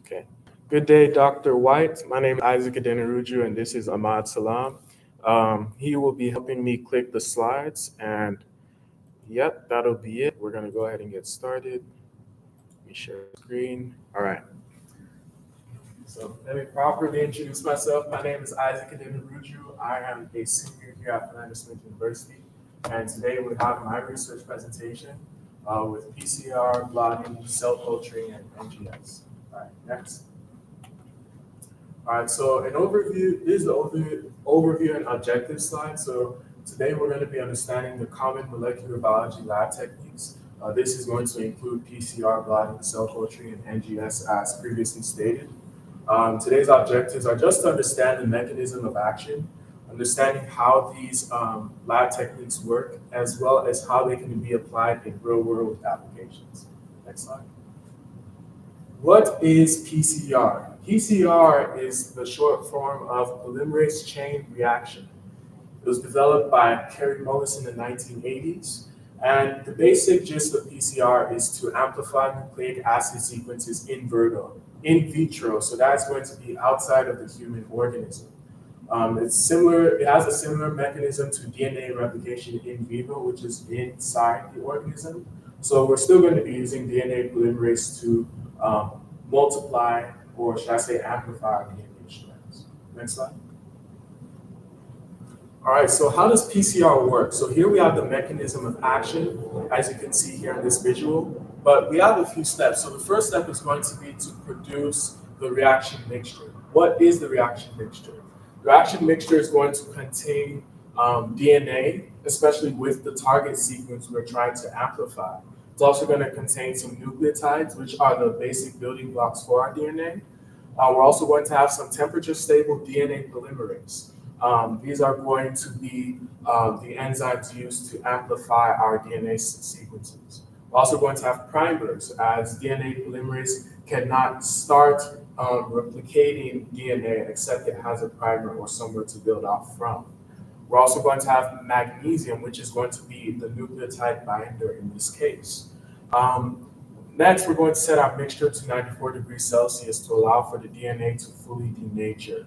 Okay. Good day, Dr. White. My name is Isaac Adeniruju, and this is Ahmad Salam. He will be helping me click the slides, and yep, that'll be it. We're going to go ahead and get started. Let me share the screen. All right. So let me properly introduce myself. My name is Isaac Adeniruju. I am a senior here at Philander Smith University, and today we have my research presentation with PCR, blotting, cell culturing, and NGS. All right, next. All right, so an overview this is the overview and objective slide. So today we're going to be understanding the common molecular biology lab techniques. This is going to include PCR, blotting, cell culturing, and NGS as previously stated. Today's objectives are just to understand the mechanism of action, understanding how these lab techniques work, as well as how they can be applied in real-world applications. Next slide. What is PCR? PCR is the short form of polymerase chain reaction. It was developed by Kerry Mullis in the 1980s. And the basic gist of PCR is to amplify nucleic acid sequences in vitro. So that's going to be outside of the human organism. It's similar. It has a similar mechanism to DNA replication in vivo, which is inside the organism. So we're still going to be using DNA polymerase to multiply, or should I say amplify, our DNA strands. Next slide. All right, so how does PCR work? So here we have the mechanism of action, as you can see here in this visual, but we have a few steps. So the first step is going to be to produce the reaction mixture. What is the reaction mixture? The reaction mixture is going to contain DNA, especially with the target sequence we're trying to amplify. It's also going to contain some nucleotides, which are the basic building blocks for our DNA. We're also going to have some temperature-stable DNA polymerase. These are going to be the enzymes used to amplify our DNA sequences. We're also going to have primers, as DNA polymerase cannot start replicating DNA except it has a primer or somewhere to build off from. We're also going to have magnesium, which is going to be the nucleotide binder in this case. Next, we're going to set our mixture to 94 degrees Celsius to allow for the DNA to fully denature.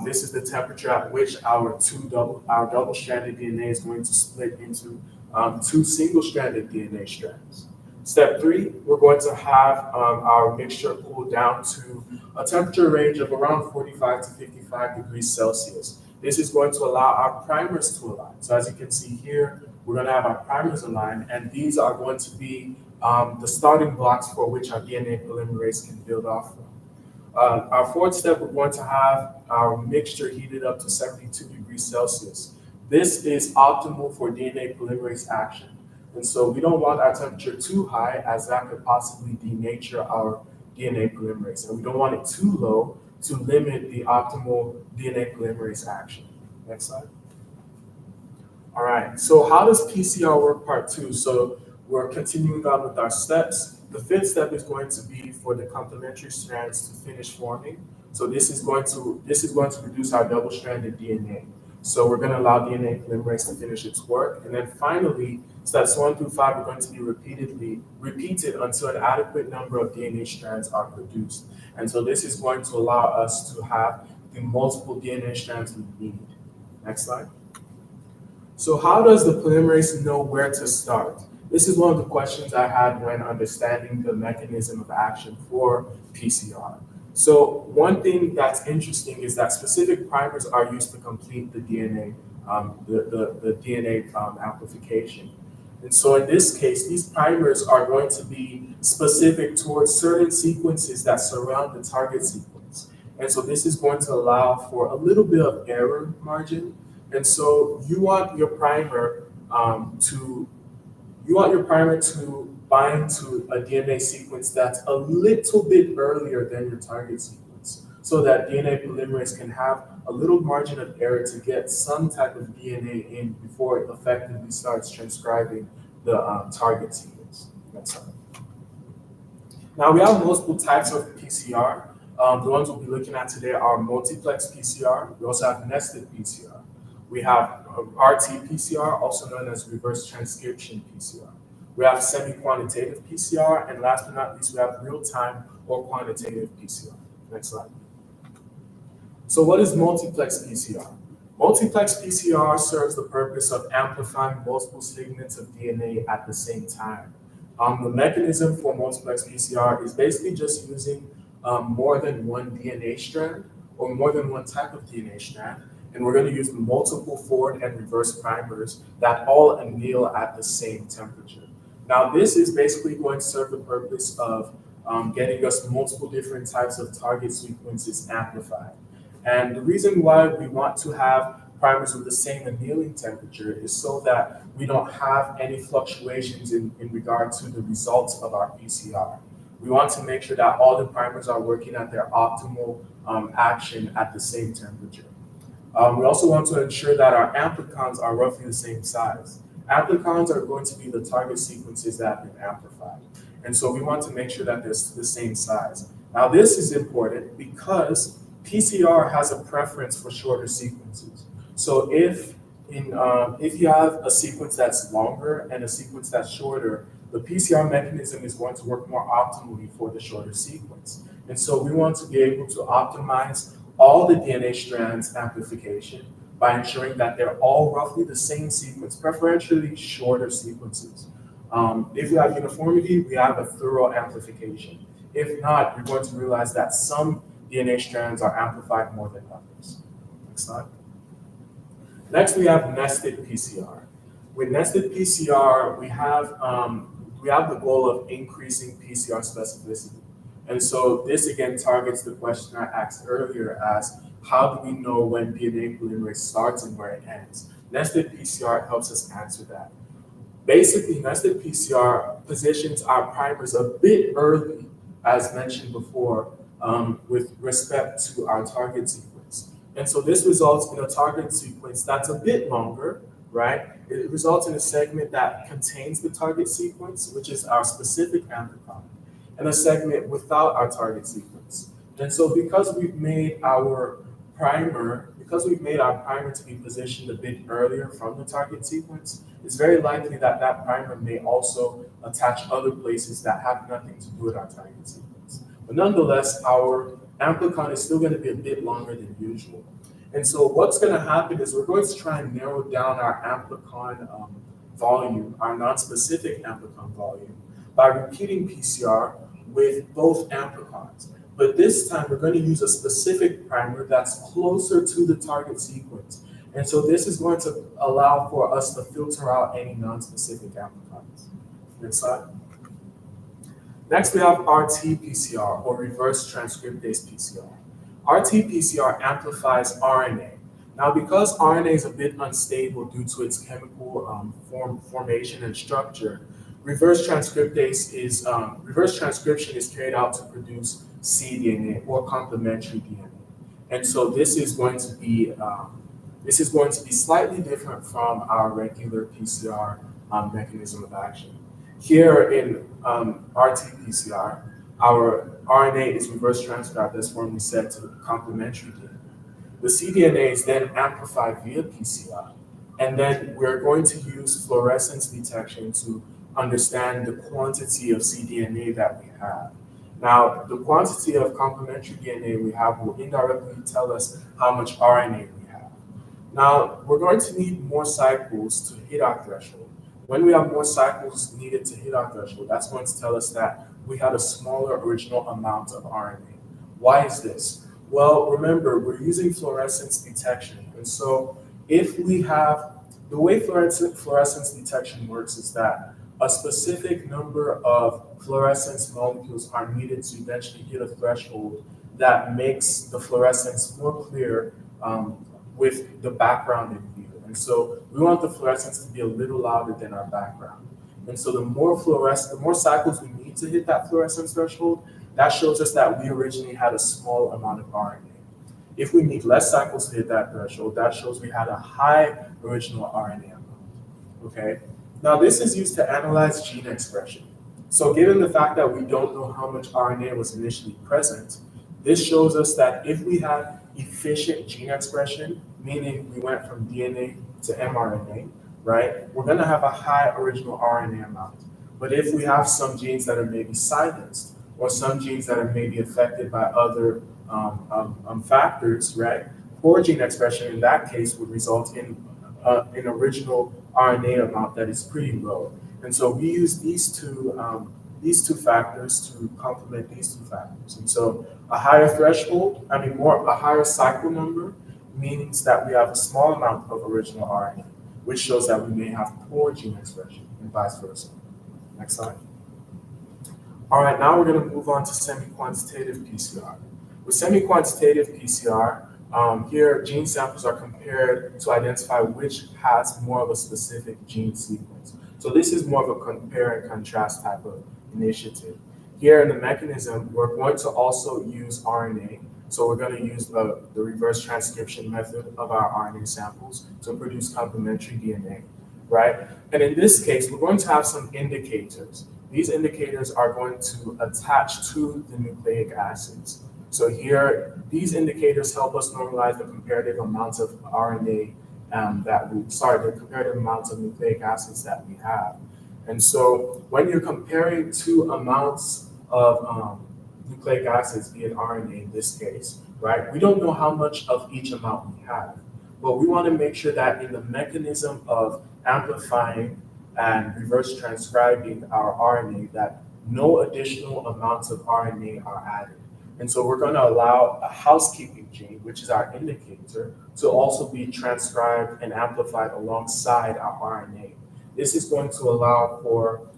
This is the temperature at which our double-stranded DNA is going to split into two single-stranded DNA strands. Step 3, we're going to have our mixture cool down to a temperature range of around 45 to 55 degrees Celsius. This is going to allow our primers to align. So as you can see here, we're going to have our primers aligned, and these are going to be the starting blocks for which our DNA polymerase can build off from. Our fourth step, we're going to have our mixture heated up to 72 degrees Celsius. This is optimal for DNA polymerase action. And so we don't want our temperature too high, as that could possibly denature our DNA polymerase. And we don't want it too low to limit the optimal DNA polymerase action. Next slide. All right, so how does PCR work part 2? So we're continuing on with our steps. The fifth step is going to be for the complementary strands to finish forming. So this is going to produce our double-stranded DNA. So we're going to allow DNA polymerase to finish its work. And then finally, steps 1 through 5 are going to be repeated until an adequate number of DNA strands are produced. And so this is going to allow us to have the multiple DNA strands we need. Next slide. So how does the polymerase know where to start? This is one of the questions I had when understanding the mechanism of action for PCR. So one thing that's interesting is that specific primers are used to complete the DNA, the DNA amplification. And so in this case, these primers are going to be specific towards certain sequences that surround the target sequence. And so this is going to allow for a little bit of error margin. And so you want your primer to bind to a DNA sequence that's a little bit earlier than your target sequence, so that DNA polymerase can have a little margin of error to get some type of DNA in before it effectively starts transcribing the target sequence. Next slide. Now we have multiple types of PCR. The ones we'll be looking at today are multiplex PCR. We also have nested PCR. We have RT-PCR, also known as reverse transcription PCR. We have semi-quantitative PCR, and last but not least, we have real-time or quantitative PCR. Next slide. So what is multiplex PCR? Multiplex PCR serves the purpose of amplifying multiple segments of DNA at the same time. The mechanism for multiplex PCR is basically just using more than one DNA strand or more than one type of DNA strand, and we're going to use multiple forward and reverse primers that all anneal at the same temperature. Now, this is basically going to serve the purpose of getting us multiple different types of target sequences amplified. And the reason why we want to have primers with the same annealing temperature is so that we don't have any fluctuations in regard to the results of our PCR. We want to make sure that all the primers are working at their optimal action at the same temperature. We also want to ensure that our amplicons are roughly the same size. Amplicons are going to be the target sequences that have been amplified. And so we want to make sure that they're the same size. Now, this is important because PCR has a preference for shorter sequences. So if you have a sequence that's longer and a sequence that's shorter, the PCR mechanism is going to work more optimally for the shorter sequence. And so we want to be able to optimize all the DNA strands amplification by ensuring that they're all roughly the same sequence, preferentially shorter sequences. If we have uniformity, we have a thorough amplification. If not, you're going to realize that some DNA strands are amplified more than others. Next slide. Next, we have nested PCR. With nested PCR, we have the goal of increasing PCR specificity. And so this again targets the question I asked earlier as how do we know when DNA polymerase starts and where it ends? Nested PCR helps us answer that. Basically, nested PCR positions our primers a bit early, as mentioned before, with respect to our target sequence. And so this results in a target sequence that's a bit longer, right? It results in a segment that contains the target sequence, which is our specific amplicon, and a segment without our target sequence. And so because we've made our primer to be positioned a bit earlier from the target sequence, it's very likely that that primer may also attach other places that have nothing to do with our target sequence. But nonetheless, our amplicon is still going to be a bit longer than usual. And so what's going to happen is we're going to try and narrow down our amplicon volume, our non-specific amplicon volume, by repeating PCR with both amplicons. But this time we're going to use a specific primer that's closer to the target sequence. And so this is going to allow for us to filter out any non-specific amplicons. Next slide. Next, we have RT-PCR, or reverse transcriptase PCR. RT-PCR amplifies RNA. Now, because RNA is a bit unstable due to its chemical formation and structure, reverse transcription is carried out to produce cDNA or complementary DNA. And so this is going to be slightly different from our regular PCR mechanism of action. Here in RT-PCR, our RNA is reverse transcribed, as formerly said, to complementary DNA. The cDNA is then amplified via PCR, and then we're going to use fluorescence detection to understand the quantity of cDNA that we have. Now, the quantity of complementary DNA we have will indirectly tell us how much RNA we have. Now, we're going to need more cycles to hit our threshold. When we have more cycles needed to hit our threshold, that's going to tell us that we had a smaller original amount of RNA. Why is this? Well, remember, we're using fluorescence detection. And so if we have, the way fluorescence detection works is that a specific number of fluorescence molecules are needed to eventually hit a threshold that makes the fluorescence more clear with the background in view. And so we want the fluorescence to be a little louder than our background. And so the more cycles we need to hit that fluorescence threshold, that shows us that we originally had a small amount of RNA. If we need less cycles to hit that threshold, that shows we had a high original RNA amount. Okay? Now this is used to analyze gene expression. So given the fact that we don't know how much RNA was initially present, this shows us that if we had efficient gene expression, meaning we went from DNA to mRNA, right? We're going to have a high original RNA amount. But if we have some genes that are maybe silenced, or some genes that are maybe affected by other factors, right? Poor gene expression in that case would result in an original RNA amount that is pretty low. And so we use these two factors to complement these two factors. And so a higher threshold, a higher cycle number means that we have a small amount of original RNA, which shows that we may have poor gene expression and vice versa. Next slide. All right, now we're going to move on to semi-quantitative PCR. With semi-quantitative PCR, here gene samples are compared to identify which has more of a specific gene sequence. So this is more of a compare and contrast type of initiative. Here in the mechanism, we're going to also use RNA. So we're going to use the reverse transcription method of our RNA samples to produce complementary DNA, right? And in this case, we're going to have some indicators. These indicators are going to attach to the nucleic acids. So here, these indicators help us normalize the comparative amounts of RNA the comparative amounts of nucleic acids that we have. And so when you're comparing two amounts of nucleic acids, be it RNA in this case, right? We don't know how much of each amount we have, but we want to make sure that in the mechanism of amplifying and reverse transcribing our RNA, that no additional amounts of RNA are added. And so we're going to allow a housekeeping gene, which is our indicator, to also be transcribed and amplified alongside our RNA. This is going to allow for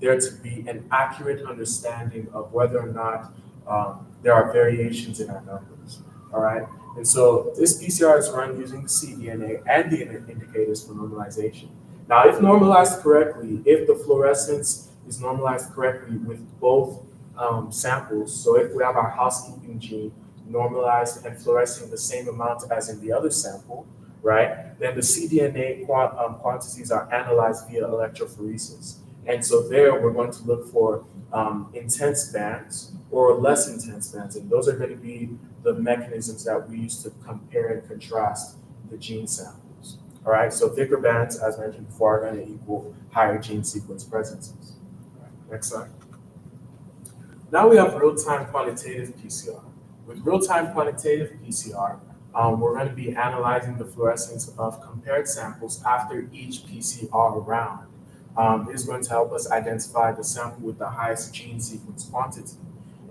there to be an accurate understanding of whether or not there are variations in our numbers. All right. And so this PCR is run using the cDNA and the indicators for normalization. Now, if normalized correctly, if the fluorescence is normalized correctly with both samples, so if we have our housekeeping gene normalized and fluorescing the same amount as in the other sample, right, then the cDNA quantities are analyzed via electrophoresis. And so there we're going to look for intense bands or less intense bands, and those are going to be the mechanisms that we use to compare and contrast the gene samples. All right, so thicker bands, as mentioned before, are going to equal higher gene sequence presences. All right, next slide. Now we have real-time quantitative PCR. With real-time quantitative PCR, we're going to be analyzing the fluorescence of compared samples after each PCR round. It is going to help us identify the sample with the highest gene sequence quantity.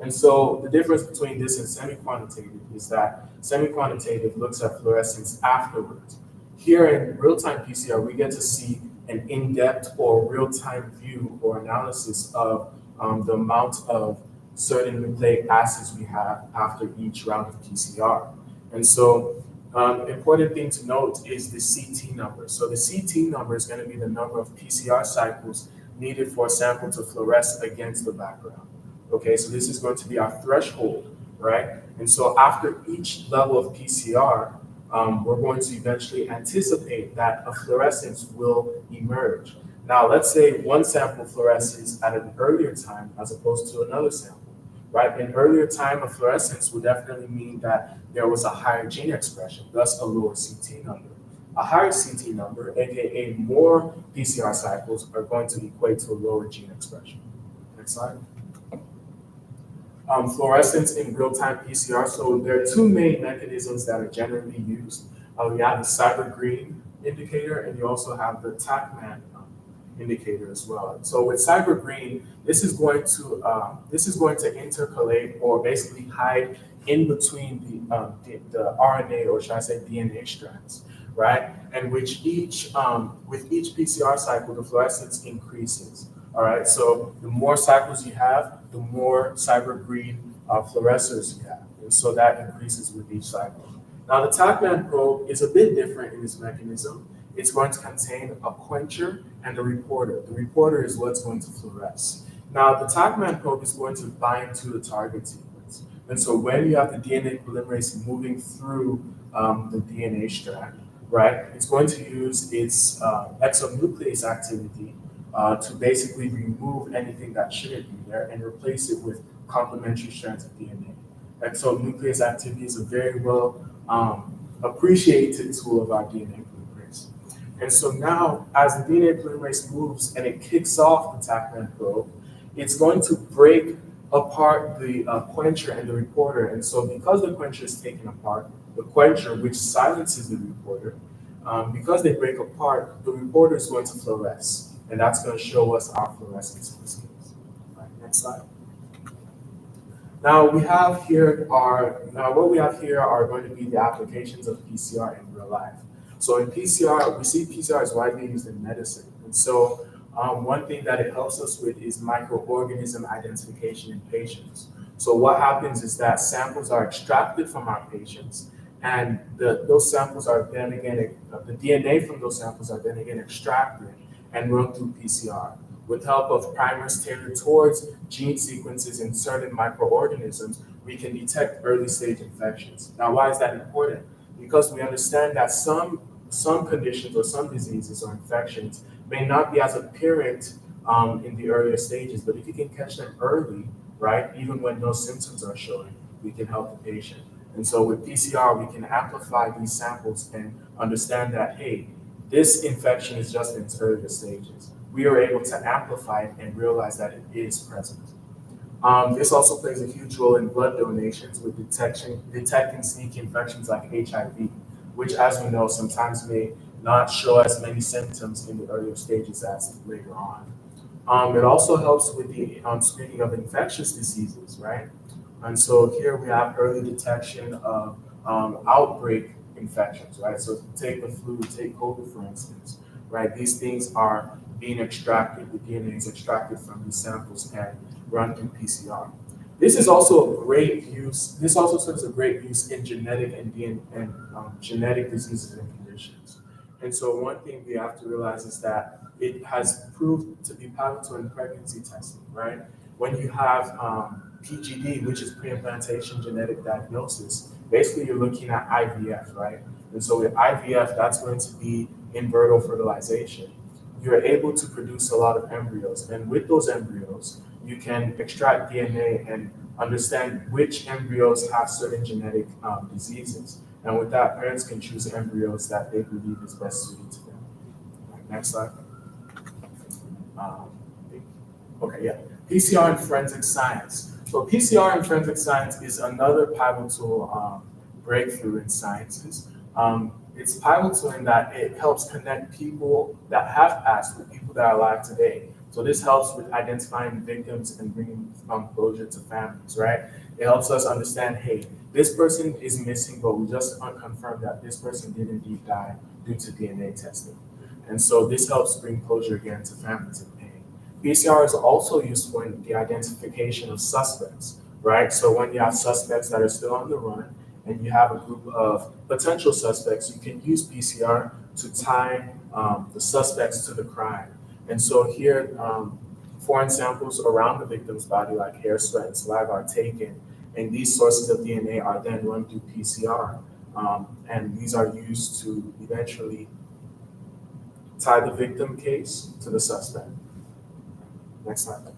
And so the difference between this and semi-quantitative is that semi-quantitative looks at fluorescence afterwards. Here in real-time PCR, we get to see an in-depth or real-time view or analysis of the amount of certain nucleic acids we have after each round of PCR. And so important thing to note is the CT number. So the CT number is going to be the number of PCR cycles needed for a sample to fluoresce against the background. Okay, so this is going to be our threshold, right? And so after each level of PCR, we're going to eventually anticipate that a fluorescence will emerge. Now, let's say one sample fluoresces at an earlier time as opposed to another sample, right? An earlier time of fluorescence would definitely mean that there was a higher gene expression, thus a lower CT number. A higher CT number, aka more PCR cycles, are going to equate to a lower gene expression. Next slide. Fluorescence in real-time PCR. So there are two main mechanisms that are generally used. You have the cyber green indicator, and you also have the TACMAN indicator as well. So with cyber green, this is going to intercalate or basically hide in between the RNA, or should I say DNA strands, right? And with each PCR cycle, the fluorescence increases. All right, so the more cycles you have, the more cyber green fluorescers you have. And so that increases with each cycle. Now, the TACMAN probe is a bit different in its mechanism. It's going to contain a quencher and a reporter. The reporter is what's going to fluoresce. Now, the TACMAN probe is going to bind to the target sequence. And so when you have the DNA polymerase moving through the DNA strand, right, it's going to use its exonuclease activity to basically remove anything that shouldn't be there and replace it with complementary strands of DNA. Exonuclease activity is a very well appreciated tool of our DNA polymerase. And so now, as the DNA polymerase moves and it kicks off the TACMAN probe, it's going to break apart the quencher and the reporter. And so because the quencher is taken apart, the quencher, which silences the reporter, because they break apart, the reporter is going to fluoresce. And that's going to show us our fluorescence in this case. All right, next slide. Now what we have here are going to be the applications of PCR in real life. So in PCR, we see PCR is widely used in medicine. And so one thing that it helps us with is microorganism identification in patients. So what happens is that samples are extracted from our patients, and those samples are then again, the DNA from those samples are then again extracted and run through PCR. With help of primers tailored towards gene sequences in certain microorganisms, we can detect early stage infections. Now, why is that important? Because we understand that some conditions or some diseases or infections may not be as apparent in the earlier stages, but if you can catch them early, right, even when no symptoms are showing, we can help the patient. And so with PCR, we can amplify these samples and understand that, hey, this infection is just in its earlier stages. We are able to amplify it and realize that it is present. This also plays a huge role in blood donations with detecting sneaky infections like HIV, which, as we know, sometimes may not show as many symptoms in the earlier stages as later on. It also helps with the screening of infectious diseases, right? And so here we have early detection of outbreak infections, right? So take the flu, take COVID, for instance, right? These things are being extracted, the DNA is extracted from these samples and run through PCR. This is also a great use. This also serves a great use in genetic and genetic diseases and conditions. And so one thing we have to realize is that it has proved to be pivotal in pregnancy testing, right? When you have PGD, which is pre-implantation genetic diagnosis, basically you're looking at IVF, right? And so with IVF, that's going to be in vitro fertilization. You're able to produce a lot of embryos, and with those embryos, you can extract DNA and understand which embryos have certain genetic diseases. And with that, parents can choose embryos that they believe is best suited to them. Next slide. Okay, yeah. PCR and forensic science. So PCR and forensic science is another pivotal breakthrough in sciences. It's pivotal in that it helps connect people that have passed with people that are alive today. So this helps with identifying victims and bringing closure to families, right? It helps us understand, hey, this person is missing, but we just unconfirmed that this person did indeed die due to DNA testing. And so this helps bring closure again to families in pain. PCR is also useful in the identification of suspects, right? So when you have suspects that are still on the run, and you have a group of potential suspects, you can use PCR to tie the suspects to the crime. And so here, foreign samples around the victim's body, like hair, sweat, and saliva, are taken, and these sources of DNA are then run through PCR. And these are used to eventually tie the victim case to the suspect. Next slide.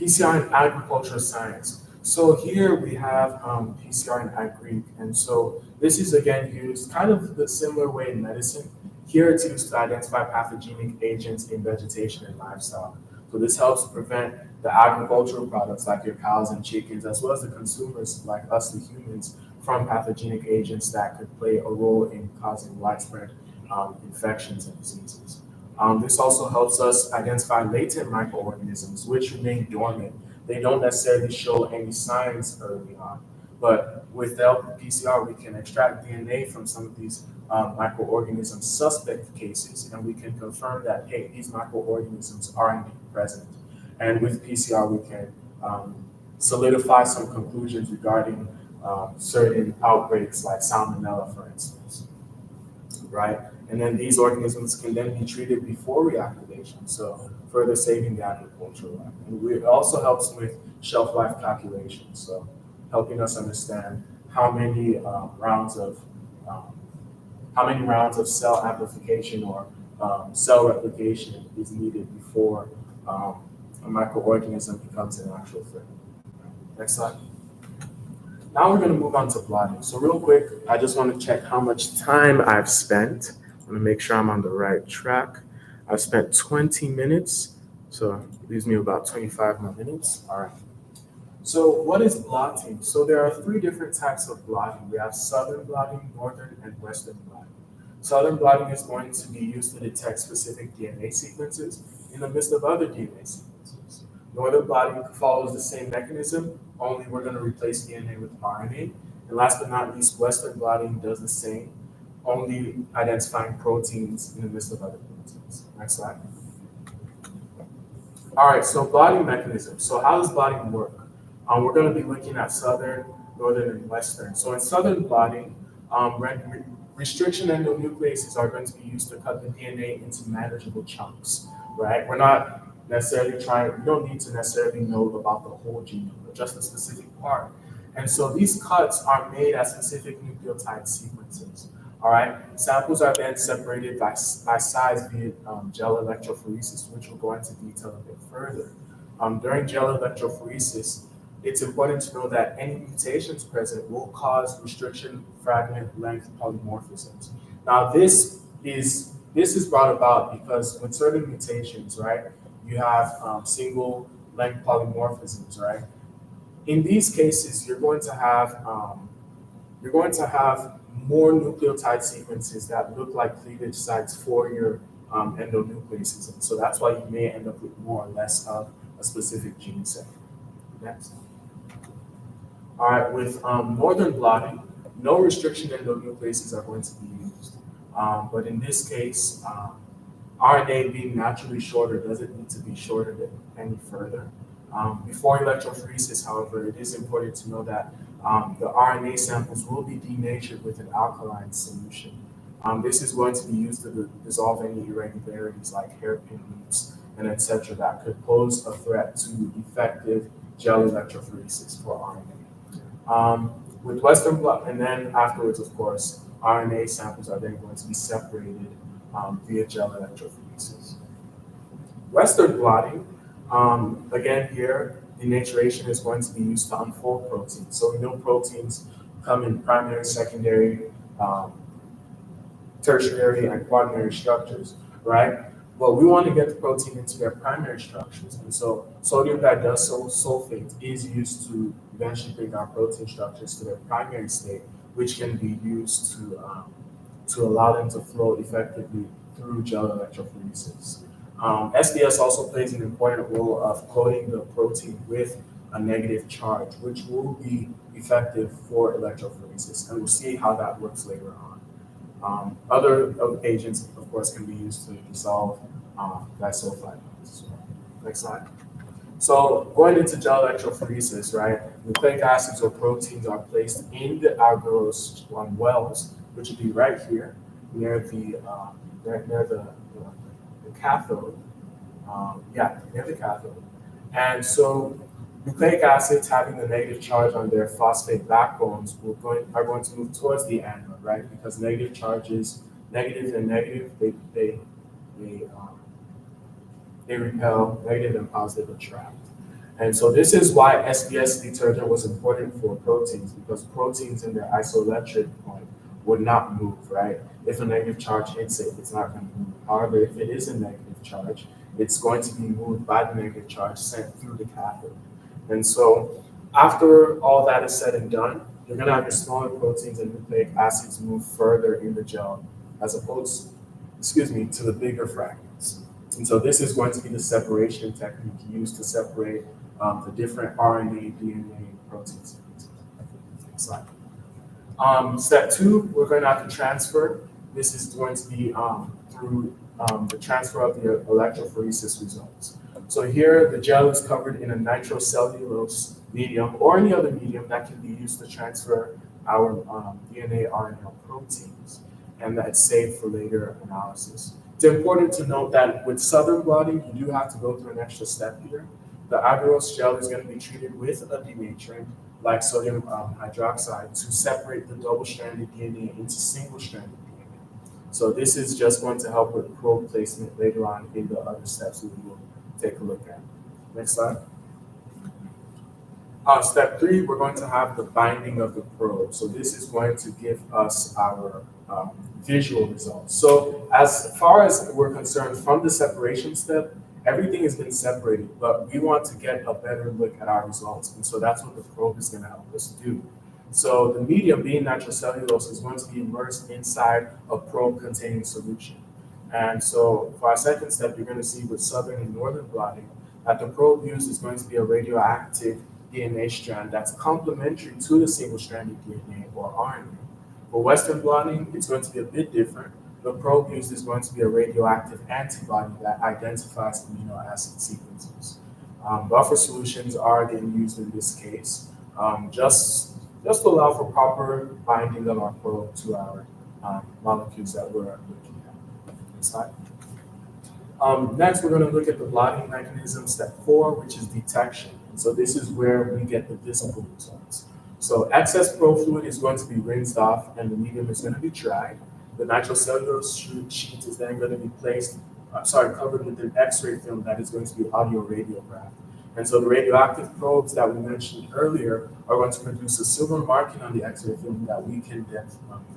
PCR in agricultural science. So here we have PCR in Ag-Greek, and so this is again used kind of the similar way in medicine. Here it's used to identify pathogenic agents in vegetation and livestock. So this helps prevent the agricultural products like your cows and chickens, as well as the consumers like us, the humans, from pathogenic agents that could play a role in causing widespread infections and diseases. This also helps us identify latent microorganisms which remain dormant. They don't necessarily show any signs early on, but with the help of PCR, we can extract DNA from some of these microorganism suspect cases, and we can confirm that, hey, these microorganisms are indeed present. And with PCR, we can solidify some conclusions regarding certain outbreaks like salmonella, for instance, right? And then these organisms can then be treated before reactivation, so further saving the agricultural life. And it also helps with shelf life calculations, so helping us understand how many rounds of cell amplification or cell replication is needed before a microorganism becomes an actual threat. Next slide. Now we're going to move on to blotting. So real quick, I just want to check how much time I've spent. I'm gonna make sure I'm on the right track. I've spent 20 minutes, so it leaves me about 25 more minutes. All right. So what is blotting? So there are three different types of blotting. We have southern blotting, northern, and western blotting. Southern blotting is going to be used to detect specific DNA sequences in the midst of other DNA sequences. Northern blotting follows the same mechanism, only we're going to replace DNA with RNA. And last but not least, western blotting does the same, only identifying proteins in the midst of other proteins. Next slide. All right, so blotting mechanism. So how does blotting work? We're going to be looking at southern, northern, and western. So in southern blotting, restriction endonucleases are going to be used to cut the DNA into manageable chunks, right? We're not necessarily we don't need to necessarily know about the whole genome, but just a specific part. And so these cuts are made at specific nucleotide sequences. All right, samples are then separated by size via gel electrophoresis, which we'll go into detail a bit further. During gel electrophoresis, it's important to know that any mutations present will cause restriction fragment length polymorphisms. Now, this is brought about because with certain mutations, right, you have single length polymorphisms, right? In these cases, you're going to have more nucleotide sequences that look like cleavage sites for your endonucleases. And so that's why you may end up with more or less of a specific gene set. Next. All right, with northern blotting, no restriction endonucleases are going to be used. But in this case, RNA being naturally shorter doesn't need to be shortened any further. Before electrophoresis, however, it is important to know that the RNA samples will be denatured with an alkaline solution. This is going to be used to dissolve any irregularities like hairpin loops and etc. that could pose a threat to effective gel electrophoresis for RNA. With Western blot, and then afterwards, of course, RNA samples are then going to be separated via gel electrophoresis. Western blotting, again here, denaturation is going to be used to unfold proteins. So we know proteins come in primary, secondary, tertiary, and quaternary structures, right? Well, we want to get the protein into their primary structures. And so sodium disulfate is used to eventually bring our protein structures to their primary state, which can be used to allow them to flow effectively through gel electrophoresis. SDS also plays an important role of coating the protein with a negative charge, which will be effective for electrophoresis. And we'll see how that works later on. Other agents, of course, can be used to dissolve disulfide bonds. Next slide. So going into gel electrophoresis, right, nucleic acids or proteins are placed in the agarose wells, which would be right here near the cathode. Near the cathode. And so nucleic acids having the negative charge on their phosphate backbones are going to move towards the anode, right? Because negative charges, negative and negative, they repel, negative and positive attract. And so this is why SDS detergent was important for proteins, because proteins in their isoelectric point would not move, right? If a negative charge hits it, it's not going to move. However, if it is a negative charge, it's going to be moved by the negative charge sent through the cathode. And so after all that is said and done, you're going to have your smaller proteins and nucleic acids move further in the gel as opposed, to the bigger fragments. And so this is going to be the separation technique used to separate the different RNA, DNA, and protein sequences. Next slide. Step 2, we're going to have to transfer. This is going to be through the transfer of the electrophoresis results. So here, the gel is covered in a nitrocellulose medium or any other medium that can be used to transfer our DNA, RNA, proteins, and that's saved for later analysis. It's important to note that with southern blotting, you do have to go through an extra step here. The agarose gel is going to be treated with a denaturant, like sodium hydroxide, to separate the double-stranded DNA into single-stranded DNA. So this is just going to help with probe placement later on in the other steps we will take a look at. Next slide. Step three, we're going to have the binding of the probe. So this is going to give us our visual results. So as far as we're concerned, from the separation step, everything has been separated, but we want to get a better look at our results. And so that's what the probe is going to help us do. So the medium, being nitrocellulose, is going to be immersed inside a probe containing solution. And so for our second step, you're going to see with southern and northern blotting that the probe used is going to be a radioactive DNA strand that's complementary to the single-stranded DNA or RNA. For Western blotting, it's going to be a bit different. The probe used is going to be a radioactive antibody that identifies amino acid sequences. Buffer solutions are again used in this case, just to allow for proper binding of our probe to our molecules that we're looking at. Next slide. Next, we're going to look at the blotting mechanism, step 4, which is detection. And so this is where we get the visible results. So excess probe fluid is going to be rinsed off and the medium is going to be dried. The nitrocellulose sheet is then going to be covered with an X-ray film that is going to be audio radiographed. And so the radioactive probes that we mentioned earlier are going to produce a silver marking on the X-ray film that we can then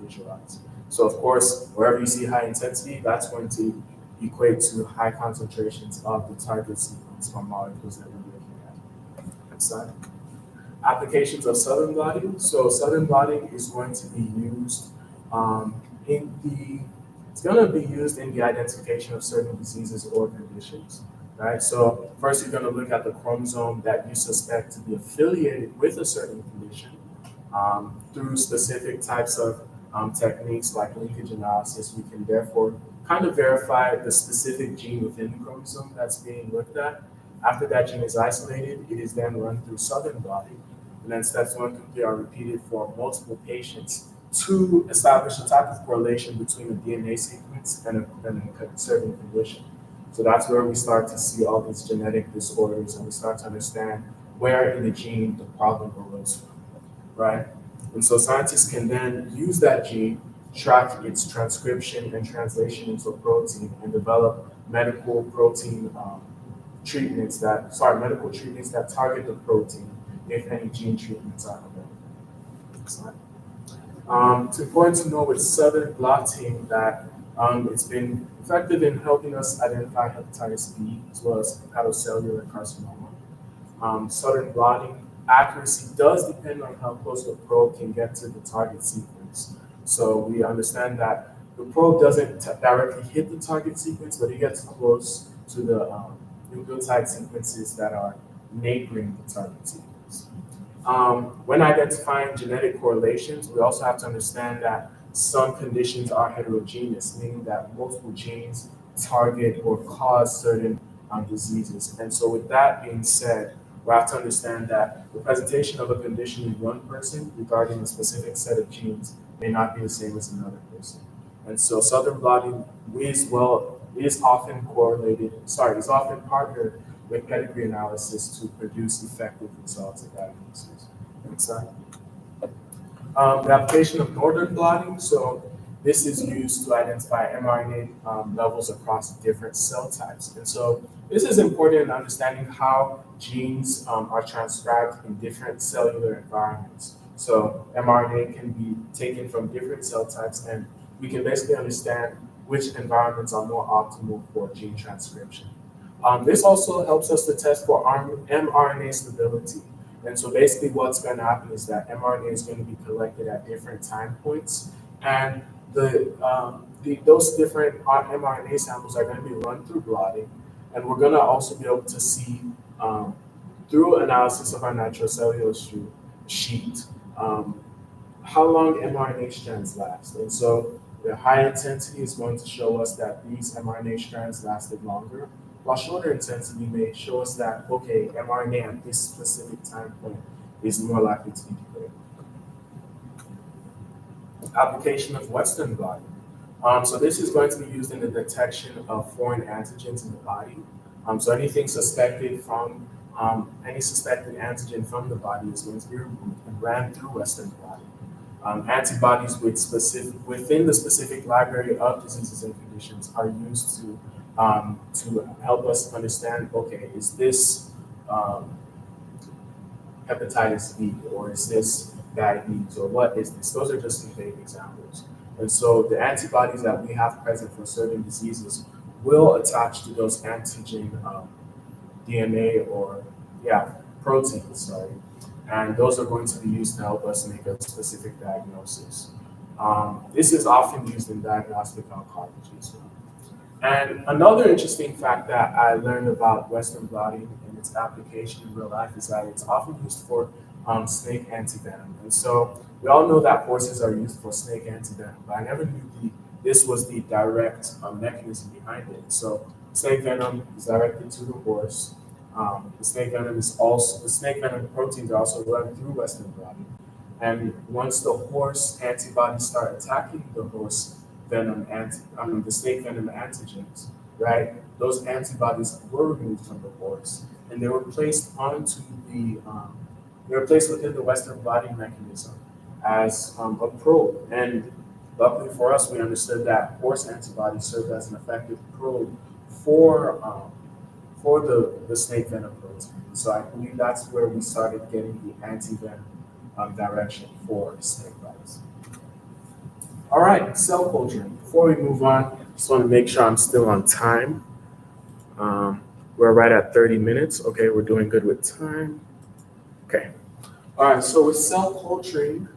visualize. So of course, wherever you see high intensity, that's going to equate to high concentrations of the target sequence or molecules that we're looking at. Next slide. Applications of southern blotting. So southern blotting is going to be used it's going to be used in the identification of certain diseases or conditions. Right? So first you're going to look at the chromosome that you suspect to be affiliated with a certain condition through specific types of techniques like linkage analysis. We can therefore kind of verify the specific gene within the chromosome that's being looked at. After that gene is isolated, it is then run through southern blotting. And then steps 1 through 3 are repeated for multiple patients to establish a type of correlation between a DNA sequence and a certain condition. So that's where we start to see all these genetic disorders and we start to understand where in the gene the problem arose from, right? And so scientists can then use that gene, track its transcription and translation into a protein and develop medical treatments that target the protein if any gene treatments are available. Next slide. It's important to know with southern blotting that it's been effective in helping us identify hepatitis B as well as hepatocellular carcinoma. Southern blotting accuracy does depend on how close the probe can get to the target sequence. So we understand that the probe doesn't directly hit the target sequence, but it gets close to the nucleotide sequences that are neighboring the target sequence. When identifying genetic correlations, we also have to understand that some conditions are heterogeneous, meaning that multiple genes target or cause certain diseases. And so with that being said, we have to understand that the presentation of a condition in one person regarding a specific set of genes may not be the same as another person. And so southern blotting is often partnered with pedigree analysis to produce effective results of diagnosis. Next slide. The application of northern blotting. So this is used to identify mRNA levels across different cell types. And so this is important in understanding how genes are transcribed in different cellular environments. So mRNA can be taken from different cell types, and we can basically understand which environments are more optimal for gene transcription. This also helps us to test for mRNA stability. And so basically what's going to happen is that mRNA is going to be collected at different time points, and those different mRNA samples are going to be run through blotting, and we're going to also be able to see through analysis of our nitrocellulose sheet how long mRNA strands last. And so the high intensity is going to show us that these mRNA strands lasted longer, while shorter intensity may show us that, okay, mRNA at this specific time point is more likely to be degraded. Application of Western blotting. So this is going to be used in the detection of foreign antigens in the body. So anything suspected from any suspected antigen from the body is going to be removed and ran through Western blotting. Antibodies within the specific library of diseases and conditions are used to help us understand, okay, is this hepatitis B, or is this diabetes, or what is this? Those are just some vague examples. And so the antibodies that we have present for certain diseases will attach to those antigen DNA or proteins, sorry. And those are going to be used to help us make a specific diagnosis. This is often used in diagnostic oncology as well. And another interesting fact that I learned about Western blotting and its application in real life is that it's often used for snake antivenom. And so we all know that horses are used for snake antivenom, but I never knew this was the direct mechanism behind it. So snake venom is directed to the horse. The snake venom proteins are also run through Western blotting. And once the horse antibodies start attacking the horse the snake venom antigens, right? Those antibodies were removed from the horse, and they were placed within the Western blotting mechanism as a probe. And luckily for us, we understood that horse antibodies served as an effective probe for the snake venom protein. So I believe that's where we started getting the anti-venom direction for snake bites. All right, cell culture. Before we move on, just want to make sure I'm still on time. We're right at 30 minutes. Okay, we're doing good with time. Okay. All right, so with cell culturing,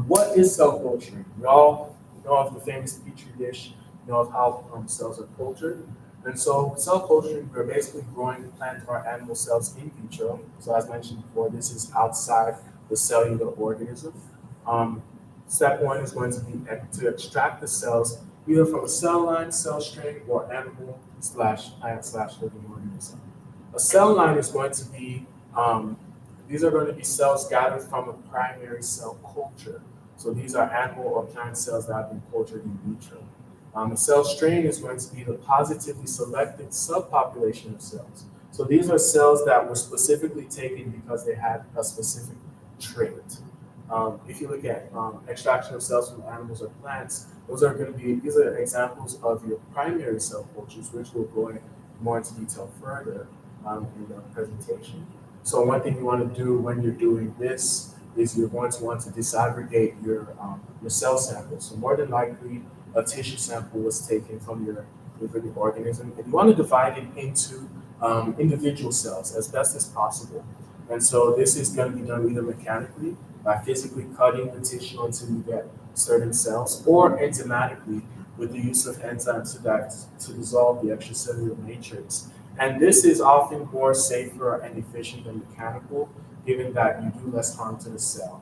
what is cell culturing? We all know of the famous Petri dish, know of how cells are cultured. And so with cell culturing, we're basically growing plant or animal cells in vitro. So as mentioned before, this is outside the cellular organism. Step one is going to be to extract the cells either from a cell line, cell string, or animal / plant / living organism. A cell line is going to be, these are going to be cells gathered from a primary cell culture. So these are animal or plant cells that have been cultured in vitro. A cell strain is going to be the positively selected subpopulation of cells. So these are cells that were specifically taken because they had a specific trait. If you look at extraction of cells from animals or plants, these are examples of your primary cell cultures, which we'll go more into detail further in the presentation. So one thing you want to do when you're doing this is you're going to want to disaggregate your cell samples. So more than likely, a tissue sample was taken from your living organism, and you want to divide it into individual cells as best as possible. And so this is going to be done either mechanically by physically cutting the tissue until you get certain cells, or enzymatically with the use of enzymes to dissolve the extracellular matrix. And this is often more safer and efficient than mechanical, given that you do less harm to the cell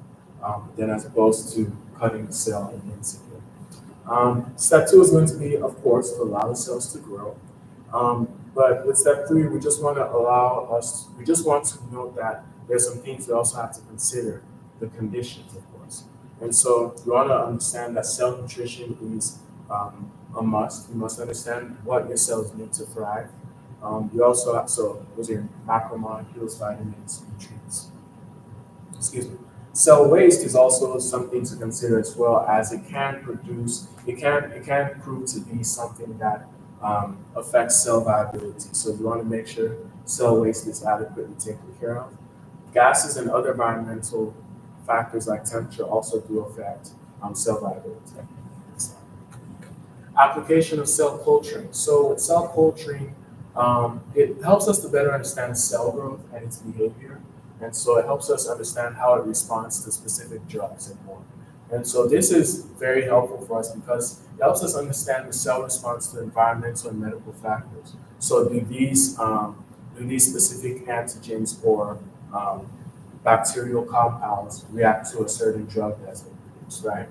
than as opposed to cutting the cell in situ. Step two is going to be, of course, to allow the cells to grow. But with step three, we just want to note that there's some things we also have to consider, the conditions, of course. And so you want to understand that cell nutrition is a must. You must understand what your cells need to thrive. You also have, so those are your macromolecules, vitamins, nutrients. Excuse me. Cell waste is also something to consider as well, as it can prove to be something that affects cell viability. So you want to make sure cell waste is adequately taken care of. Gases and other environmental factors like temperature also do affect cell viability. Application of cell culturing. So with cell culturing, it helps us to better understand cell growth and its behavior. And so it helps us understand how it responds to specific drugs and more. And so this is very helpful for us because it helps us understand the cell response to environmental and medical factors. So do these specific antigens or bacterial compounds react to a certain drug that's been produced, right?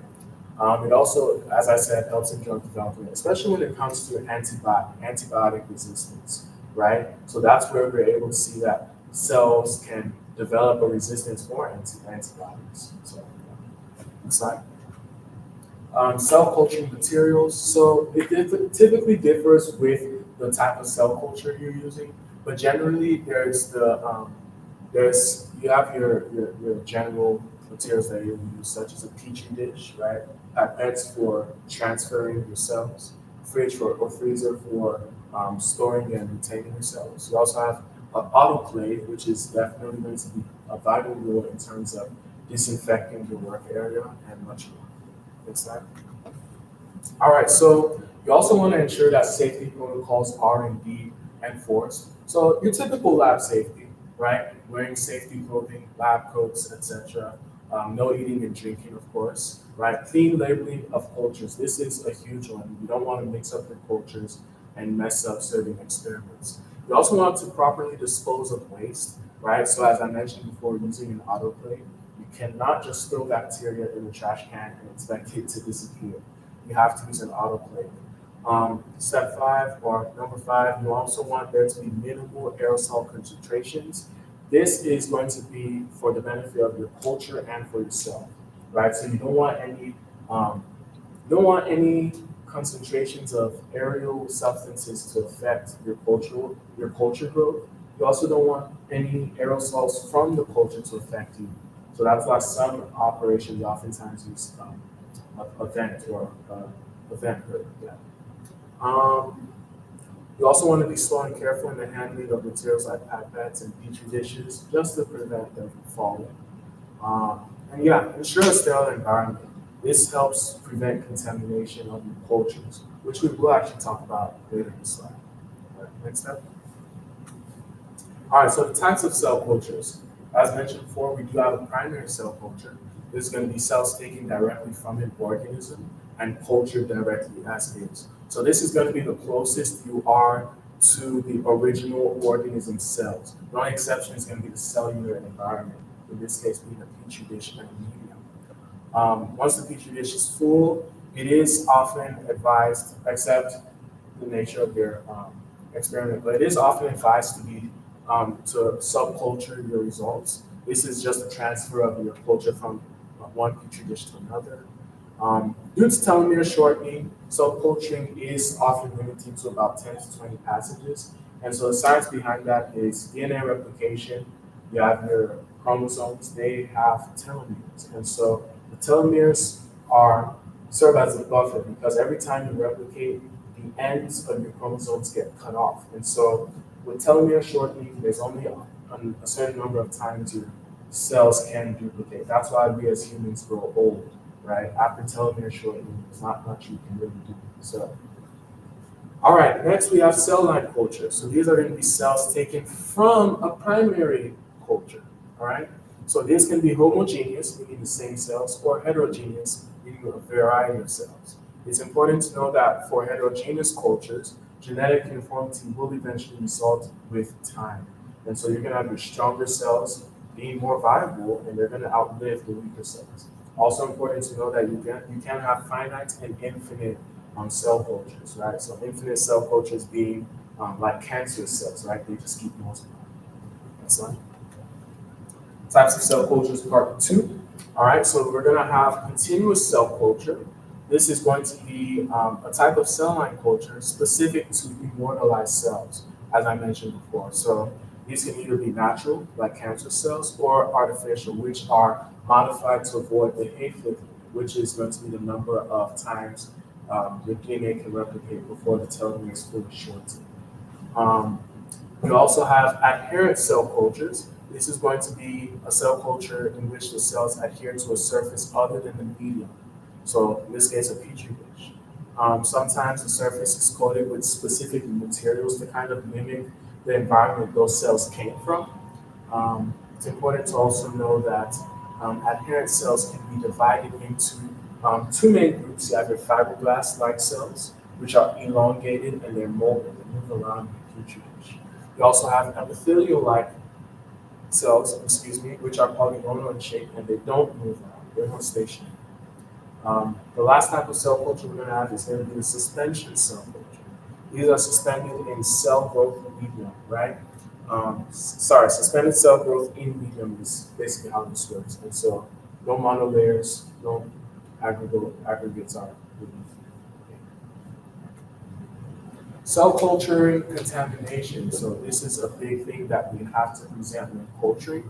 It also, as I said, helps in drug development, especially when it comes to antibiotic resistance, right? So that's where we're able to see that cells can develop a resistance for antibiotics. So, next slide. Cell culturing materials. So it typically differs with the type of cell culture you're using, but generally you have your general materials that you use, such as a petri dish, right? Pipettes for transferring your cells, fridge or freezer for storing and retaining your cells. You also have autoclave, which is definitely going to be a vital role in terms of disinfecting your work area and much more. Next slide. All right, so you also want to ensure that safety protocols are indeed enforced. So your typical lab safety, right? Wearing safety clothing, lab coats, etc. No eating and drinking, of course, right? Clean labeling of cultures. This is a huge one. You don't want to mix up your cultures and mess up certain experiments. You also want to properly dispose of waste, right? So as I mentioned before, using an autoclave, you cannot just throw bacteria in the trash can and expect it to disappear. You have to use an autoclave. Step five or number five, you also want there to be minimal aerosol concentrations. This is going to be for the benefit of your culture and for yourself, right? So you don't want any concentrations of aerial substances to affect your culture growth. You also don't want any aerosols from the culture to affect you. So that's why some operations oftentimes use a vent or a vent hood. Yeah. Um, you also want to be slow and careful in the handling of materials like pipettes and petri dishes, just to prevent them from falling. And yeah, ensure a sterile environment. This helps prevent contamination of your cultures, which we will actually talk about later in the slide. All right, next step. All right, so the types of cell cultures. As mentioned before, we do have a primary cell culture. This is going to be cells taken directly from an organism and cultured directly as is. So this is going to be the closest you are to the original organism cells. The only exception is going to be the cellular environment, in this case being a petri dish and a medium. Once the petri dish is full, it is often advised, except the nature of your experiment, but it is often advised to be to subculture your results. This is just a transfer of your culture from one petri dish to another. Due to telomere shortening, subculturing is often limited to about 10 to 20 passages. And so the science behind that is DNA replication. You have your chromosomes, they have telomeres. And so the telomeres are serve as a buffer because every time you replicate, the ends of your chromosomes get cut off. And so with telomere shortening, there's only a certain number of times your cells can duplicate. That's why we as humans grow old, right? After telomere shortening, there's not much you can really do. So, all right, next we have cell line culture. So these are going to be cells taken from a primary culture, all right? So this can be homogeneous, meaning the same cells, or heterogeneous, meaning a variety of cells. It's important to know that for heterogeneous cultures, genetic uniformity will eventually result with time. And so you're going to have your stronger cells being more viable, and they're going to outlive the weaker cells. Also important to know that you can have finite and infinite cell cultures, right? So infinite cell cultures being like cancer cells, right? They just keep multiplying. Next slide. Types of cell cultures, part two. All right, so we're going to have continuous cell culture. This is going to be a type of cell line culture specific to immortalized cells, as I mentioned before. So these can either be natural, like cancer cells, or artificial, which are modified to avoid the hayflick, which is going to be the number of times your DNA can replicate before the telomere is fully shortened. You also have adherent cell cultures. This is going to be a cell culture in which the cells adhere to a surface other than the medium. So in this case, a petri dish. Sometimes the surface is coated with specific materials to kind of mimic the environment those cells came from. It's important to also know that adherent cells can be divided into two main groups. You have your fibroblast-like cells, which are elongated and they're mobile, they move around in the petri dish. You also have epithelial-like cells, which are polygonal in shape and they don't move around, they're more stationary. The last type of cell culture we're going to have is going to be the suspension cell culture. These are suspended in cell growth medium, right? Suspended cell growth in medium is basically how this works. And so no monolayers, no aggregates are removed. Cell culturing contamination. So this is a big thing that we have to present when culturing.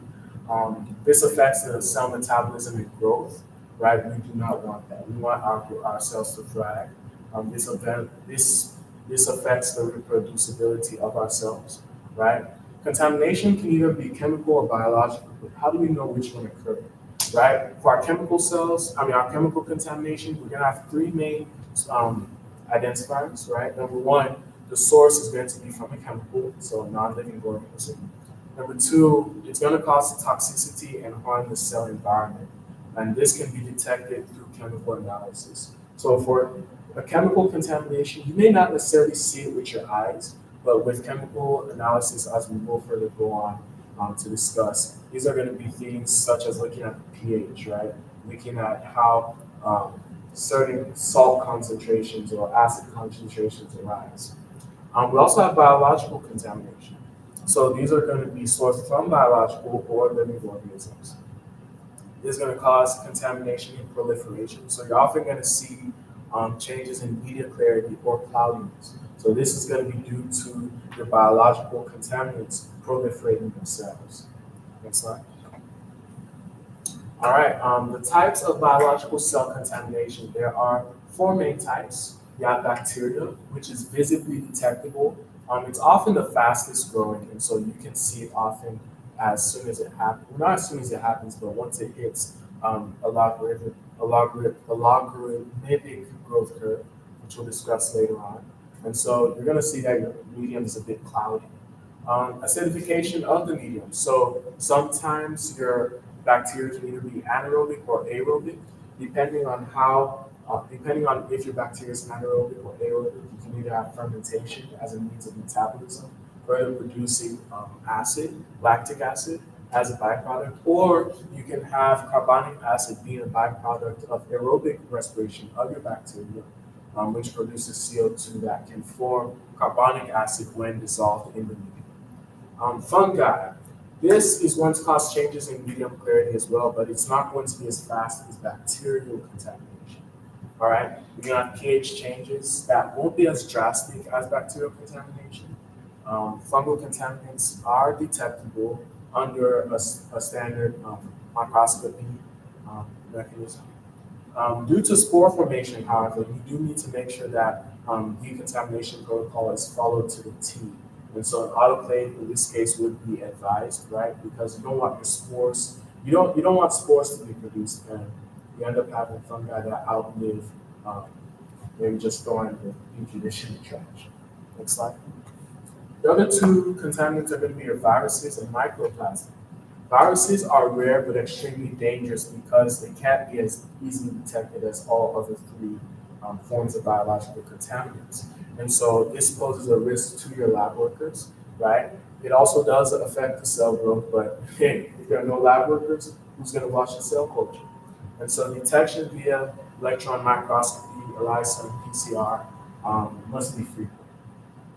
This affects the cell metabolism and growth, right? We do not want that. We want our cells to thrive. This affects the reproducibility of our cells, right? Contamination can either be chemical or biological, but how do we know which one occurred, right? For our chemical cells, our chemical contamination, we're gonna have three main um, identifiers, right? Number one, the source is going to be from a chemical, so a non-living organism. Number two, it's gonna cause toxicity and harm the cell environment, and this can be detected through chemical analysis. So for a chemical contamination, you may not necessarily see it with your eyes, but with chemical analysis, as we will further go on to discuss, these are going to be things such as looking at the pH, right? Looking at how certain salt concentrations or acid concentrations arise. We also have biological contamination. So these are going to be sourced from biological or living organisms. This is going to cause contamination and proliferation. So you're often going to see changes in media clarity or cloudiness. So this is going to be due to your biological contaminants proliferating themselves. Next slide. All right, the types of biological cell contamination. There are four main types. You have bacteria, which is visibly detectable. It's often the fastest growing, and so you can see it often as soon as it happens. Well, not as soon as it happens, but once it hits a logarithmic growth curve, which we'll discuss later on. And so you're going to see that your medium is a bit cloudy. Acidification of the medium. So sometimes your bacteria can either be anaerobic or aerobic, depending on if your bacteria is anaerobic or aerobic. You can either have fermentation as a means of metabolism, further producing lactic acid, as a byproduct, or you can have carbonic acid being a byproduct of aerobic respiration of your bacteria, which produces CO2 that can form carbonic acid when dissolved in the medium. Fungi. This is going to cause changes in medium clarity as well, but it's not going to be as fast as bacterial contamination. All right, you're going to have pH changes that won't be as drastic as bacterial contamination. Fungal contaminants are detectable under a standard microscopy mechanism. Due to spore formation, however, you do need to make sure that decontamination protocol is followed to the T. And so an autoclave in this case would be advised, right? Because you don't want your spores, you don't want spores to be produced, and you end up having fungi that outlive maybe just throwing the deconditioning trash. Next slide. The other two contaminants are going to be your viruses and microplasma. Viruses are rare but extremely dangerous because they can't be as easily detected as all other three forms of biological contaminants. And so this poses a risk to your lab workers, right? It also does affect the cell growth, but hey, if there are no lab workers, who's going to watch the cell culture? And so detection via electron microscopy, ELISA, and PCR must be frequent.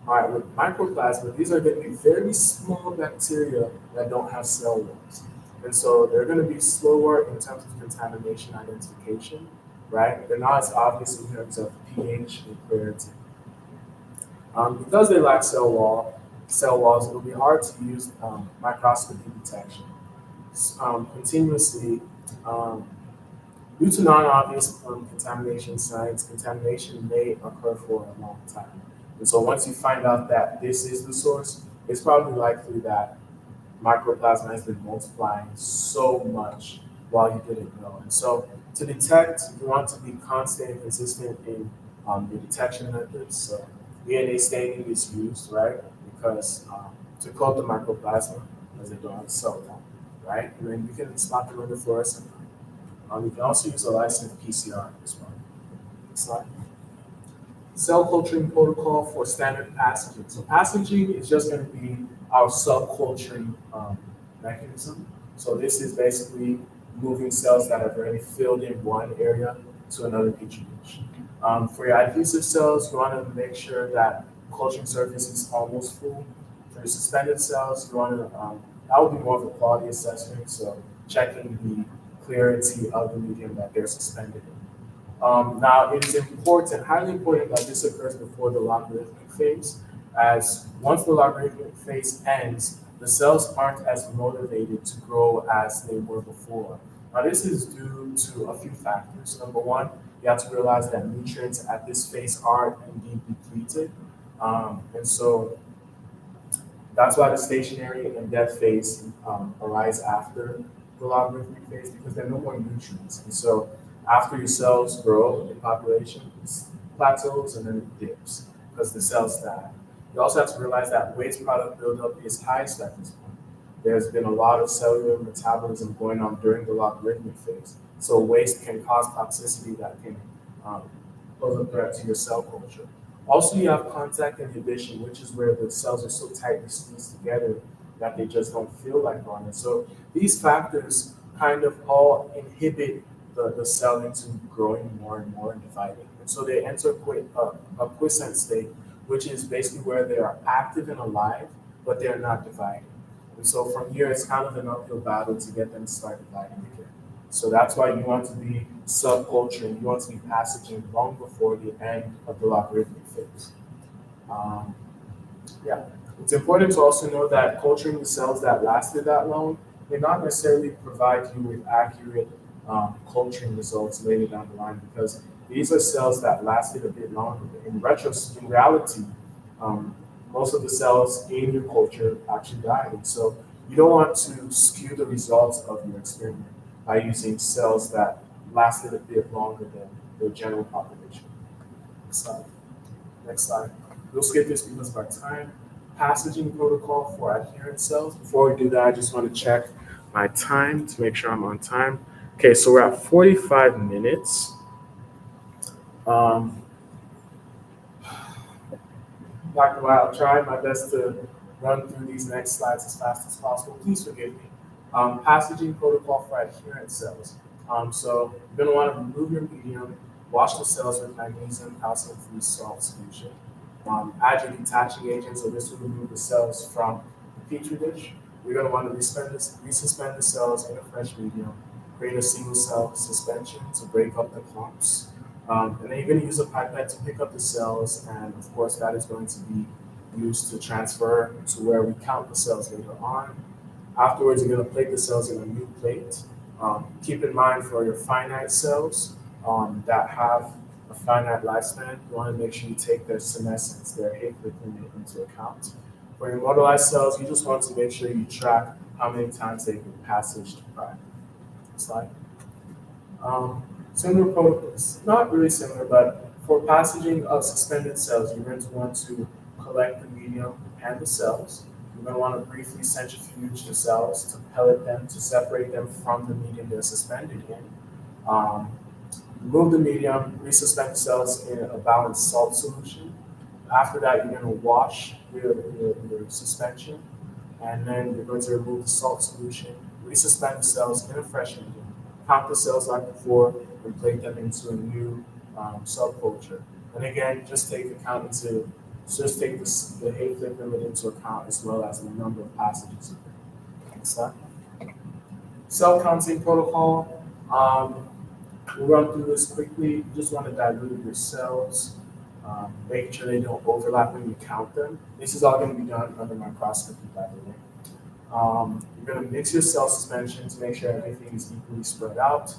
All right, with microplasma, these are going to be very small bacteria that don't have cell walls. And so they're going to be slower in terms of contamination identification, right? They're not as obvious in terms of pH and clarity. Because they lack cell walls, it'll be hard to use microscopy detection. Continuously, due to non-obvious contamination signs, contamination may occur for a long time. And so once you find out that this is the source, it's probably likely that microplasma has been multiplying so much while you didn't know. And so to detect, you want to be constant and consistent in your detection methods. So DNA staining is used, right? Because to coat the microplasma as they do on cell phone, right? And then you can spot them under fluorescent. You can also use ELISA and PCR as well. Next slide. Cell culturing protocol for standard passaging. So passaging is just going to be our cell culturing mechanism. So this is basically moving cells that have already filled in one area to another petri dish. For your adhesive cells, you want to make sure that culturing surface is almost full. For your suspended cells, you want to that would be more of a quality assessment. So checking the clarity of the medium that they're suspended in. Now, it is important, highly important, that this occurs before the logarithmic phase, as once the logarithmic phase ends, the cells aren't as motivated to grow as they were before. Now, this is due to a few factors. Number one, you have to realize that nutrients at this phase are indeed depleted. And so That's why the stationary and dead phase arise after the logarithmic phase because there are no more nutrients. And so after your cells grow in population, it plateaus and then it dips because the cells die. You also have to realize that waste product buildup is highest at this point. There's been a lot of cellular metabolism going on during the logarithmic phase. So waste can cause toxicity that can um, pose a threat to your cell culture. Also, you have contact inhibition, which is where the cells are so tightly squeezed together that they just don't feel like bonding. So these factors kind of all inhibit the cell into growing more and more and dividing. And so they enter a quiescent state, which is basically where they are active and alive, but they're not dividing. And so from here, it's kind of an uphill battle to get them to start dividing again. So that's why you want to be subculturing, you want to be passaging long before the end of the logarithmic phase. Um, yeah, it's important to also know that culturing the cells that lasted that long may not necessarily provide you with accurate culturing results later down the line because these are cells that lasted a bit longer. In reality, um, most of the cells in your culture actually died. And so you don't want to skew the results of your experiment by using cells that lasted a bit longer than the general population. Next slide. Next slide. We'll skip this because of our time. Passaging protocol for adherent cells. Before we do that, I just want to check my time to make sure I'm on time. Okay, so we're at 45 minutes. Dr. White, I'll try my best to run through these next slides as fast as possible. Please forgive me. Passaging protocol for adherent cells. So you're going to want to remove your medium, wash the cells with magnesium calcium-free salt solution. Add your detaching agent, so this will remove the cells from the petri dish. You're going to want to resuspend the cells in a fresh medium, create a single cell suspension to break up the clumps. And then you're going to use a pipette to pick up the cells, and of course that is going to be used to transfer to where we count the cells later on. Afterwards, you're going to plate the cells in a new plate. Keep in mind for your finite cells that have a finite lifespan, you want to make sure you take their senescence, their Hayflick limit into account. For your modalized cells, you just want to make sure you track how many times they've been passaged prior. Slide. Similar protocols, not really similar, but for passaging of suspended cells, you're going to want to collect the medium and the cells. You're going to want to briefly centrifuge the cells to pellet them, to separate them from the medium they're suspended in. Remove the medium, resuspend the cells in a balanced salt solution. After that, you're going to wash your suspension, and then you're going to remove the salt solution, resuspend the cells in a fresh medium, count the cells like before, and plate them into a new subculture. And again, just take the Hayflick limit into account as well as the number of passages. Next slide. Cell counting protocol. We'll run through this quickly. You just want to dilute your cells, making sure they don't overlap when you count them. This is all going to be done under microscopy, by the way. You're going to mix your cell suspension to make sure everything is equally spread out.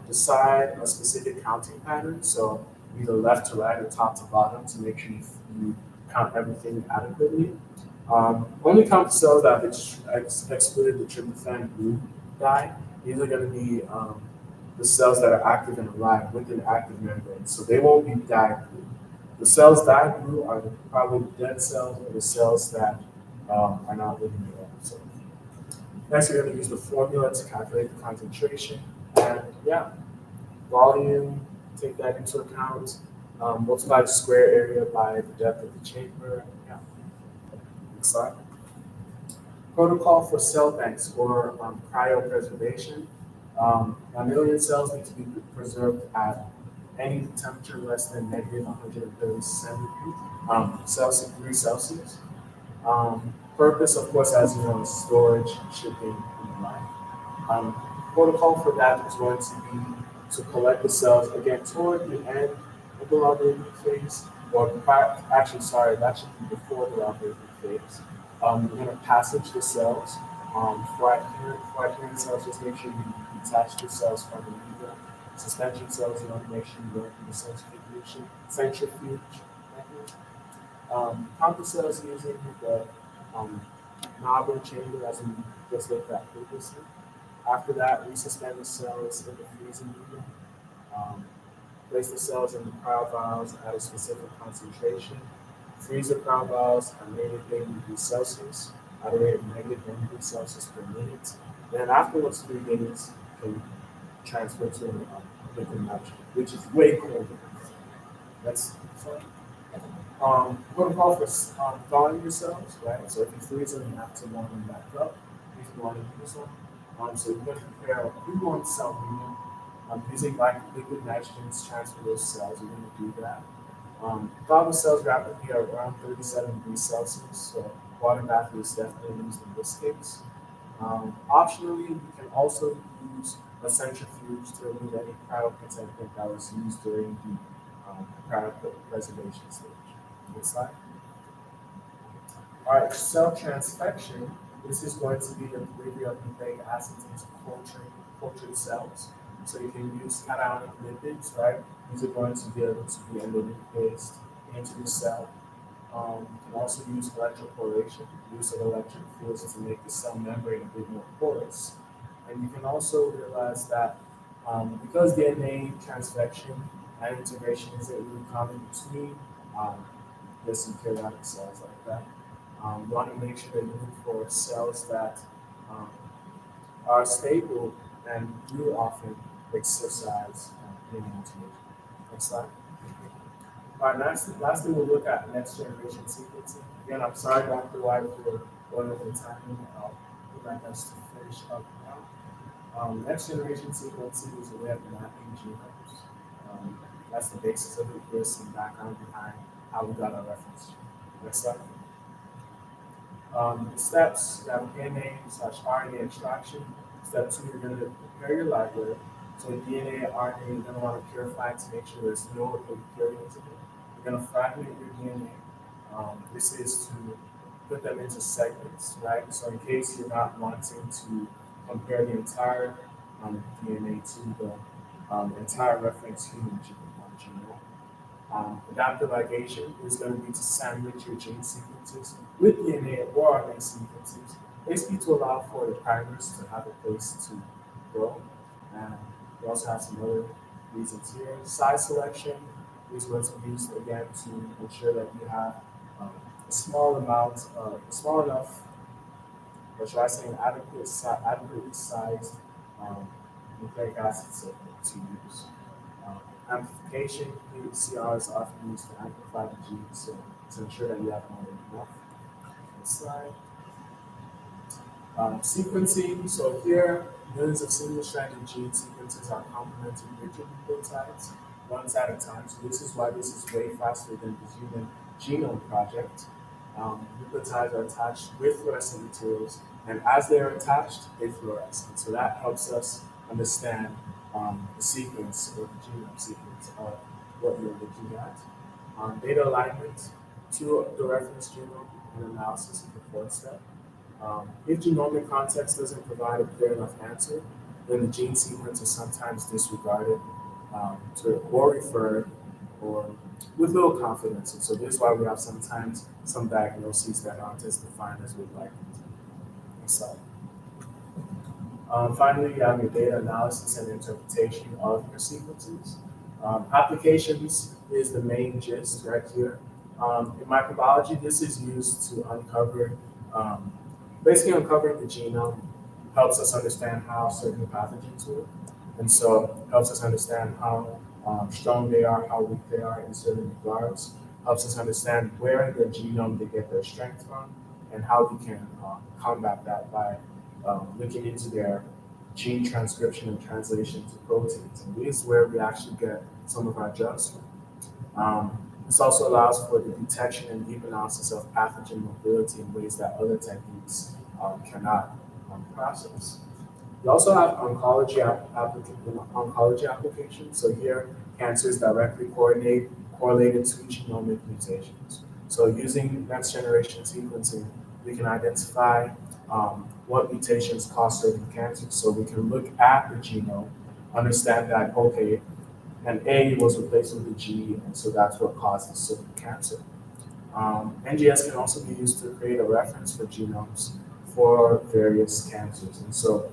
Decide a specific counting pattern, so either left to right or top to bottom to make sure you count everything adequately. Only count the cells that have excluded the tryptophan blue dye. These are going to be the cells that are active and alive with an active membrane, so they won't be dyed blue. The cells dyed blue are probably dead cells or the cells that are not living at all. So next, we're going to use the formula to calculate the concentration. And yeah, volume, take that into account. Multiply the square area by the depth of the chamber. Yeah. Next slide. Protocol for cell banks or cryopreservation. Mammalian cells need to be preserved at any temperature less than negative 137 degrees Celsius. Purpose, of course, as you know, is storage, shipping, and the like. Protocol for that is going to be to collect the cells again toward the end of the logarithmic phase, or actually, sorry, that should be before the logarithmic phase. You're going to passage the cells. For adherent cells, just make sure you detach the cells from the medium. Suspension cells, you want to make sure you run through the centrifuge method. Count the cells using the um, knob or chamber, as we just looked at previously. After that, we suspend the cells in the freezing medium. Um, Place the cells in the cryovials at a specific concentration. Freeze the cryovials at -80 degrees Celsius at a rate of -1 degree Celsius per minute. Then afterwards, 3 days, you can transfer to liquid nitrogen, which is way colder. That's protocol for thawing your cells, right? So if you freeze them, you have to warm them back up. You can want to use them. So you're going to prepare a pre-warmed cell medium using like liquid nitrogen to transfer those cells. You're going to do that. Thaw the cells rapidly at around 37 degrees Celsius. So water bath is definitely used in this case. Optionally, you can also use a centrifuge to remove any cryoprotectant that was used during the cryopreservation stage. Next slide. All right, cell transfection. This is going to be the delivery of nucleic acids into cultured cells. So you can use cationic lipids, right? These are going to be able to be endonucleased into the cell. You can also use electroporation, use of electric fields to make the cell membrane a bit more porous. And you can also realize that because DNA transfection and integration isn't really common between this eukaryotic cells like that, you want to make sure that you look for cells that um, are stable and do often exercise DNA integration. Next slide. All right, lastly, we'll look at next generation sequencing. Again, I'm sorry, Dr. White, for going over the timing. I'll do my best to finish up now. Next generation sequencing is a way of mapping genomes. That's the basis of it. Here's some background behind how we got our reference gene. Next slide. The steps, you have DNA/RNA extraction. Step 2, you're going to prepare your library. So DNA, RNA, you're going to want to purify to make sure there's no impurities in it. You're going to fragment your DNA. This is to put them into segments, right? So in case you're not wanting to compare the entire DNA to the entire reference human genome. Adaptive ligation is going to be to sandwich your gene sequences with DNA or RNA sequences, basically to allow for the primers to have a place to grow. And we also have some other reasons here. Size selection is going to be used again to ensure that you have a small enough, or should I say, an adequately sized nucleic acid to use. Amplification, CR is often used to amplify the genes, so to ensure that you have more than enough. Next slide. Sequencing, so here, millions of single-stranded gene sequences are complemented with nucleotides, ones at a time. So this is why this is way faster than the Human Genome Project. Nucleotides are attached with fluorescent materials, and as they are attached, they fluoresce. And so that helps us understand the sequence or the genome sequence of what we're looking at. Data alignment to the reference genome and analysis is the fourth step. If genomic context doesn't provide a clear enough answer, then the gene sequence is sometimes disregarded or referred or with little confidence. And so this is why we have sometimes some diagnoses that aren't as defined as we'd like. Next slide. Finally, you have your data analysis and interpretation of your sequences. Applications is the main gist right here. In microbiology, this is used to uncover, basically uncovering the genome helps us understand how certain pathogens work. And so helps us understand how strong they are, how weak they are in certain regards. Helps us understand where in their genome they get their strength from and how we can combat that by looking into their gene transcription and translation to proteins. And this is where we actually get some of our drugs from. This also allows for the detection and deep analysis of pathogen mobility in ways that other techniques cannot process. We also have oncology applications. So here, cancer is directly correlated to genomic mutations. So using next generation sequencing, we can identify what mutations cause certain cancers. So we can look at the genome, understand that, okay, an A was replaced with a G, and so that's what causes certain cancer. NGS can also be used to create a reference for genomes for various cancers. And so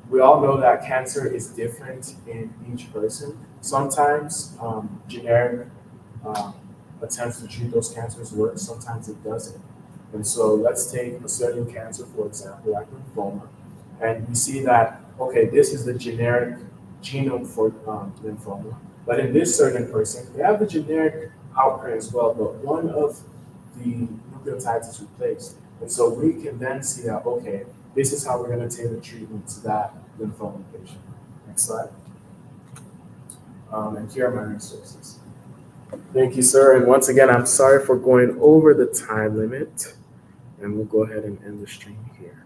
we all know that cancer is different in each person. Sometimes generic attempts to treat those cancers work, sometimes it doesn't. And so let's take a certain cancer, for example, like lymphoma, and we see that, okay, this is the generic genome for lymphoma, but in this certain person, they have the generic outprint as well, but one of the nucleotides is replaced. And so we can then see that, okay, this is how we're going to tailor treatment to that lymphoma patient. Next slide. And here are my resources. Thank you, sir. And once again, I'm sorry for going over the time limit. And we'll go ahead and end the stream here.